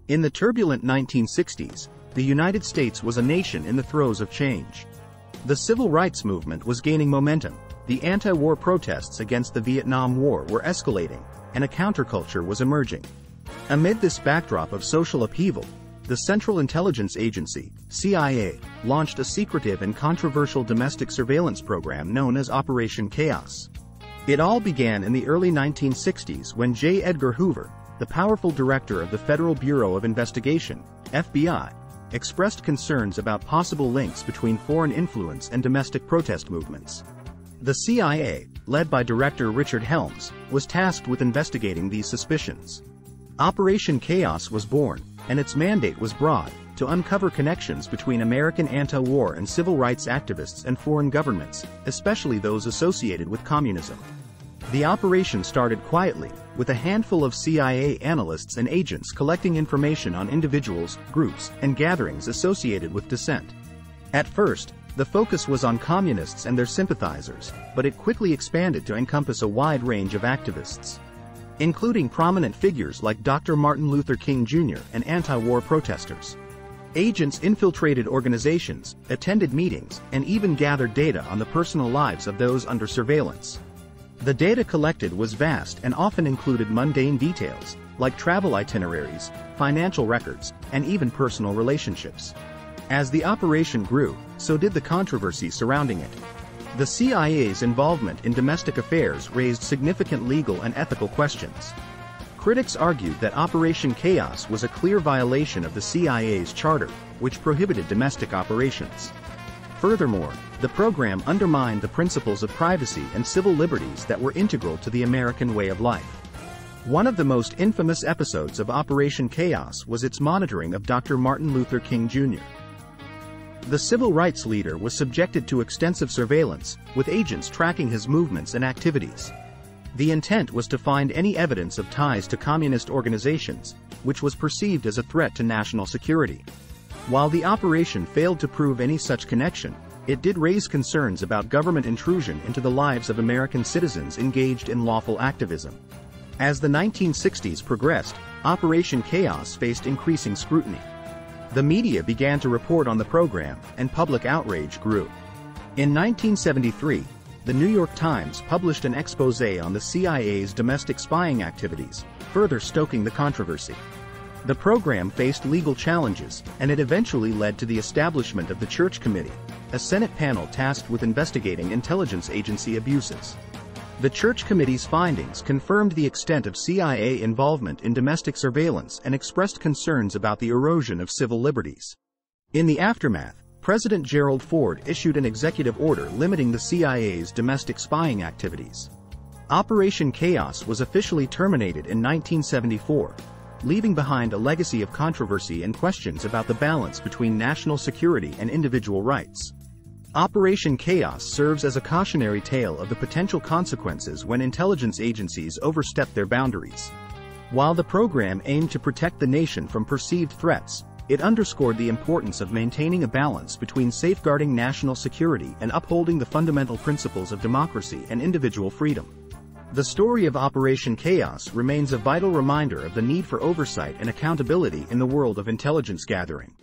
In the turbulent 1960s, the United States was a nation in the throes of change. The civil rights movement was gaining momentum, the anti-war protests against the Vietnam War were escalating, and a counterculture was emerging. Amid this backdrop of social upheaval, the Central Intelligence Agency, CIA, launched a secretive and controversial domestic surveillance program known as Operation Chaos. It all began in the early 1960s when J. Edgar Hoover, the powerful director of the Federal Bureau of Investigation, FBI, expressed concerns about possible links between foreign influence and domestic protest movements. The CIA, led by Director Richard Helms, was tasked with investigating these suspicions. Operation Chaos was born, and its mandate was broad, to uncover connections between American anti-war and civil rights activists and foreign governments, especially those associated with communism. The operation started quietly, with a handful of CIA analysts and agents collecting information on individuals, groups, and gatherings associated with dissent. At first, the focus was on communists and their sympathizers, but it quickly expanded to encompass a wide range of activists, including prominent figures like Dr. Martin Luther King Jr. and anti-war protesters. Agents infiltrated organizations, attended meetings, and even gathered data on the personal lives of those under surveillance. The data collected was vast and often included mundane details, like travel itineraries, financial records, and even personal relationships. As the operation grew, so did the controversy surrounding it. The CIA's involvement in domestic affairs raised significant legal and ethical questions. Critics argued that Operation Chaos was a clear violation of the CIA's charter, which prohibited domestic operations. Furthermore, the program undermined the principles of privacy and civil liberties that were integral to the American way of life. One of the most infamous episodes of Operation Chaos was its monitoring of Dr. Martin Luther King Jr. The civil rights leader was subjected to extensive surveillance, with agents tracking his movements and activities. The intent was to find any evidence of ties to communist organizations, which was perceived as a threat to national security. While the operation failed to prove any such connection, it did raise concerns about government intrusion into the lives of American citizens engaged in lawful activism. As the 1960s progressed, Operation Chaos faced increasing scrutiny. The media began to report on the program, and public outrage grew. In 1973, the New York Times published an exposé on the CIA's domestic spying activities, further stoking the controversy. The program faced legal challenges, and it eventually led to the establishment of the Church Committee, a Senate panel tasked with investigating intelligence agency abuses. The Church Committee's findings confirmed the extent of CIA involvement in domestic surveillance and expressed concerns about the erosion of civil liberties. In the aftermath, President Gerald Ford issued an executive order limiting the CIA's domestic spying activities. Operation Chaos was officially terminated in 1974, leaving behind a legacy of controversy and questions about the balance between national security and individual rights. Operation Chaos serves as a cautionary tale of the potential consequences when intelligence agencies overstep their boundaries. While the program aimed to protect the nation from perceived threats, it underscored the importance of maintaining a balance between safeguarding national security and upholding the fundamental principles of democracy and individual freedom. The story of Operation Chaos remains a vital reminder of the need for oversight and accountability in the world of intelligence gathering.